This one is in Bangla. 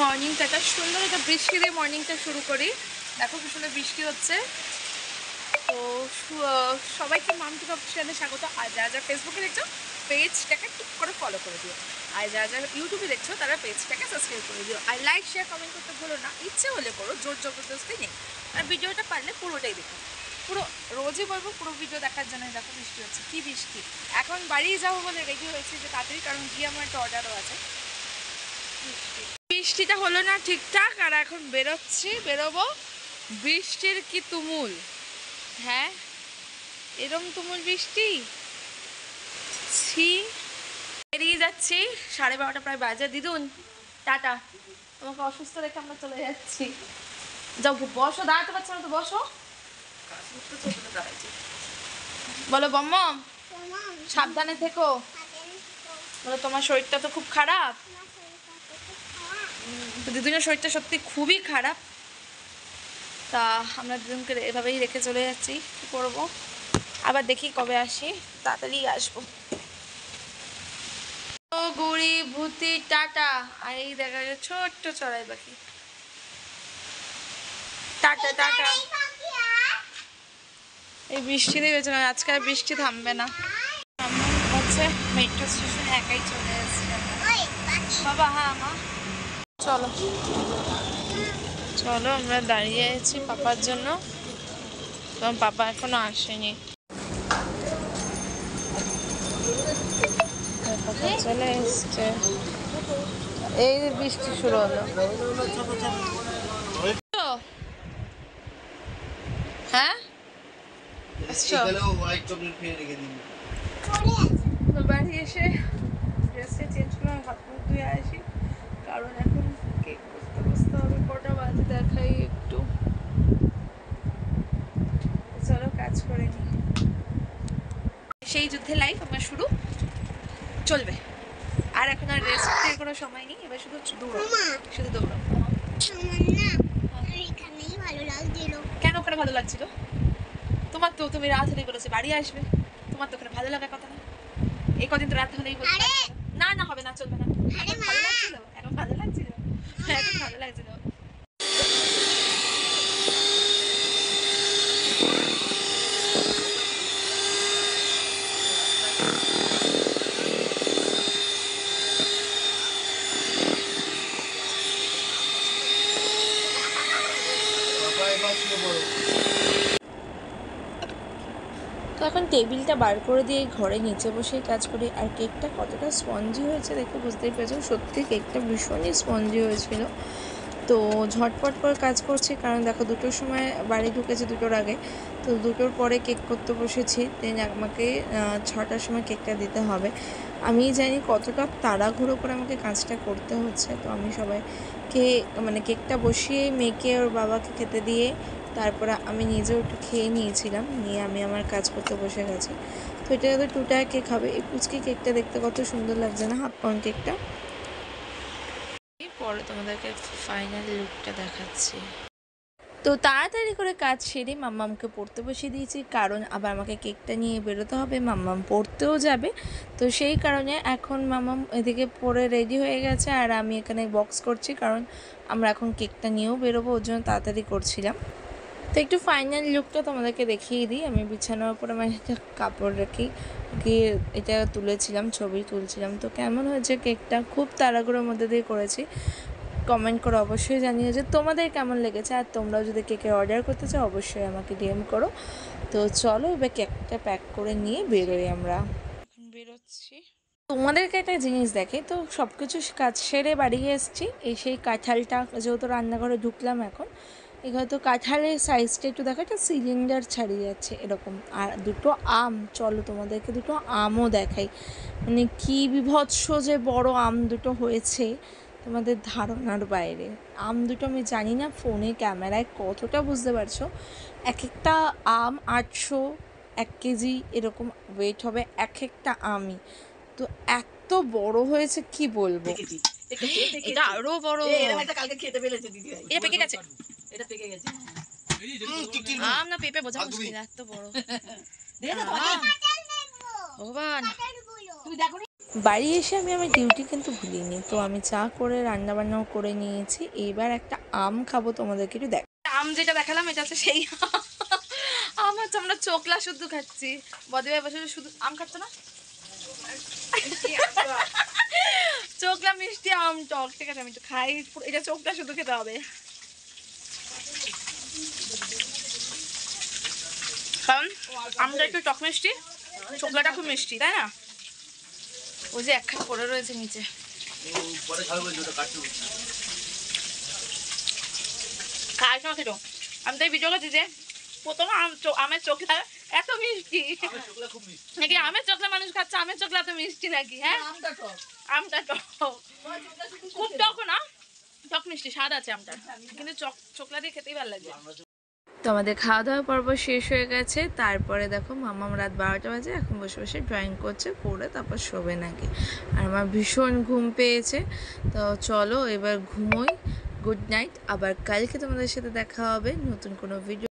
মর্নিংটা সুন্দর একটা বৃষ্টি দিয়ে মর্নিংটা শুরু করি। দেখো কি সুন্দর বৃষ্টি হচ্ছে। তো সবাইকে মামটি অফিসিয়ালে স্বাগত। আর যারা যারা ফেসবুকে দেখছো পেজটাকে ঠিক করে ফলো করে দিও, আর যারা যারা ইউটিউবে দেখছো তারা পেজটাকে সাবস্ক্রাইব করে দিও, আর লাইক শেয়ার কমেন্ট করতে ভুলো না। ইচ্ছে হলে করো, জোর জবরদস্তি নেই। আর ভিডিওটা পারলে পুরোটাই দেখো, পুরো রোজই বলবো পুরো ভিডিও দেখার জন্য। দেখো বৃষ্টি হচ্ছে, কি বৃষ্টি। এখন বাড়ি যাবো বলে রেডি হয়েছি যে তাড়াতাড়ি, কারণ গিয়ে আমার একটা অর্ডারও আছে। বৃষ্টিটা হলো না ঠিকঠাক, আর এখন বেরোবো। বৃষ্টির কি তুমুল, হ্যাঁ এরম তুমুল বৃষ্টি। বেরিয়ে যাচ্ছি, 12:30 প্রায় বাজে। দিদুন টাটা, তোমাকে অসুস্থ রেখে আমরা চলে যাচ্ছি। যাও বসো, দাঁড়াতে পারছো না তো বসো। বলো বম্মম সাবধানে থেকো। বলো তোমার শরীরটা তো খুব খারাপ। তো দিদুনের শরীরটা সত্যি খুবই খারাপ। তা আমরা দুজনকে এভাবেই রেখে চলে যাচ্ছি। কী করবো, আবার দেখি কবে আসি, তাড়াতাড়ি আসবো। গুড়ি ভূতি টাটা। আর এই দেখা যায় ছোট্ট চড়াই পাখি। Tata tata. এই বৃষ্টি দিয়ে গেছে, আজকে আর বৃষ্টি থামবে না। হচ্ছে মেট্রো স্টেশনে একাই চলে এসেছি বাবা। হ্যাঁ মা চলো চলো, আমরা দাঁড়িয়ে আছি পাপার জন্য। তোমার পাপা এখনো আসেনি, পাপা চলে এসছে। এই বৃষ্টি শুরু হলো। হ্যাঁ বাড়ি এসে ড্রেসটা চেঞ্জ করে হাত মুখ ধুয়ে আসি, কারণ এখন কেক বসতে হবে। কটা বাজে দেখাই একটু, চলো কাজ করে নি। সেই যুদ্ধে লাইফ আমার শুরু, চলবে। আর এখন আর রেস্টের কোনো সময় নেই, এবার শুধু দৌড়ো, শুধু দৌড়ো। কেন ওখানে ভালো লাগছিল তোমার? তো তুমি রাত হলেই বলেছে বাড়ি আসবে, তোমার তো ওখানে ভালো লাগার কথা না। এই কদিন তো রাত হলেই বলছে না না হবে না, চলবে না। এখন ভালো লাগছিল, এখন ভালো লাগছিল, এখন ভালো লাগছিল। তো এখন টেবিলটা বার করে দিয়ে ঘরে নিচে বসেই কাজ করি। আর কেকটা কতটা স্পঞ্জি হয়েছে দেখে বুঝতেই পেরেছো, সত্যি কেকটা ভীষণই স্পঞ্জি হয়েছিল। তো ঝটপট করে কাজ করছি, কারণ দেখো 2টোর সময় বাড়ি ঢুকেছি, 2টোর আগে। তো 2টোর পরে কেক করতে বসেছি, দেন আমাকে 6টার সময় কেকটা দিতে হবে। আমি জানি কতটা তাড়াহুড়ো করে আমাকে কাজটা করতে হচ্ছে। তো আমি সবাইকে মানে কেকটা বসিয়ে মেয়েকে ওর বাবাকে খেতে দিয়ে তারপরে আমি নিজেও একটু খেয়ে নিয়েছিলাম, নিয়ে আমি আমার কাজ করতে বসে গেছি। তো এটা তো 2 টাকা কেক হবে। এই পুচকি কেকটা দেখতে কত সুন্দর লাগছে না, হাফ পাউন্ড কেকটা। পরে তোমাদেরকে ফাইনাল লুকটা দেখাচ্ছি। তো তাড়াতাড়ি করে কাজ সেরে মাম্মামকে পড়তে বসিয়ে দিয়েছি, কারণ আবার আমাকে কেকটা নিয়ে বেরোতে হবে, মাম্মাম পড়তেও যাবে। তো সেই কারণে এখন মাম্মাম এদিকে পড়ে রেডি হয়ে গেছে, আর আমি এখানে বক্স করছি, কারণ আমরা এখন কেকটা নিয়েও বেরোবো, ওর জন্য তাড়াতাড়ি করছিলাম। তো একটু ফাইনাল লুকটা তোমাদেরকে দেখিয়ে দিই। আমি বিছানার উপরে মানে একটা কাপড় রেখে গিয়ে এটা তুলেছিলাম, ছবি তুলছিলাম। তো কেমন হয়েছে কেকটা, খুব তাড়াহুড়োর মধ্যে দিয়ে করেছি। কমেন্ট করে অবশ্যই জানিয়ে যে তোমাদের কেমন লেগেছে। আর তোমরাও যদি কেকের অর্ডার করতে চাও অবশ্যই আমাকে ডিএম করো। তো চলো এবার কেকটা প্যাক করে নিয়ে বেরোই। আমরা এখন বেরোচ্ছি। তোমাদেরকে একটা জিনিস দেখে, তো সব কিছু কাজ সেরে বাড়ি এসেছি। এই সেই কাঁঠালটা, যেহেতু রান্নাঘরে ঢুকলাম এখন, এখানে তো কাঁঠালের সাইজটা একটু দেখো, একটা সিলিন্ডার ছাড়িয়ে যাচ্ছে এরকম। আর 2টো আম, চলো তোমাদেরকে 2টো আমও দেখাই। মানে কি বিভৎস যে বড় আম 2টো হয়েছে, তোমাদের ধারণার বাইরে। আম 2টো আমি জানি না ফোনে ক্যামেরায় কতটা বুঝতে পারছো। এক একটা আম 800, 1 কেজি এরকম ওয়েট হবে এক একটা আমই। তো এত বড় হয়েছে কি বলবো, এটা আরো বড়। এটা পেকে গেছে, আম না পেঁপে বোঝা মুশকিল, এত বড় ভগবান। বাড়ি এসে আমি আমার ডিউটি কিন্তু ভুলিনি, তো আমি চা করে রান্না বান্নাও করে নিয়েছি। এবার একটা আম খাবো, তোমাদেরকে একটু দেখ। আম যেটা দেখালাম এটা হচ্ছে সেই আম হচ্ছে, আমরা চোকলা শুধু খাচ্ছি। বদে বছর শুধু আম খাচ্ছ না, চোকলা মিষ্টি আম টক। ঠিক আছে আমি একটু খাই, এটা চোকলা শুধু খেতে হবে, কারণ আমটা একটু টক মিষ্টি, চোকলাটা খুব মিষ্টি, তাই না? ওই যে একখানা পড়ে রয়েছে নিচে। আমি তো ভিডিও করছি যে প্রথম আমের চোখলা এত মিষ্টি নাকি? আমের চোখলা মানুষ খাচ্ছে, আমের চোখলা এত মিষ্টি নাকি? হ্যাঁ, আমটা টক, খুব টক না, টক মিষ্টি স্বাদ আছে আমটা, কিন্তু চোখলা দিয়ে খেতেই ভালো লাগে। তো আমাদের খাওয়া দাওয়া পর্ব শেষ হয়ে গেছে। তারপরে দেখো মাম্মাম রাত 12টা বাজে, এখন বসে বসে ড্রয়িং করছে, করে তারপর শোবে নাকি। আর আমার ভীষণ ঘুম পেয়েছে, তো চলো এবার ঘুমোই। গুড নাইট, আবার কালকে তোমাদের সাথে দেখা হবে নতুন কোনো ভিডিও।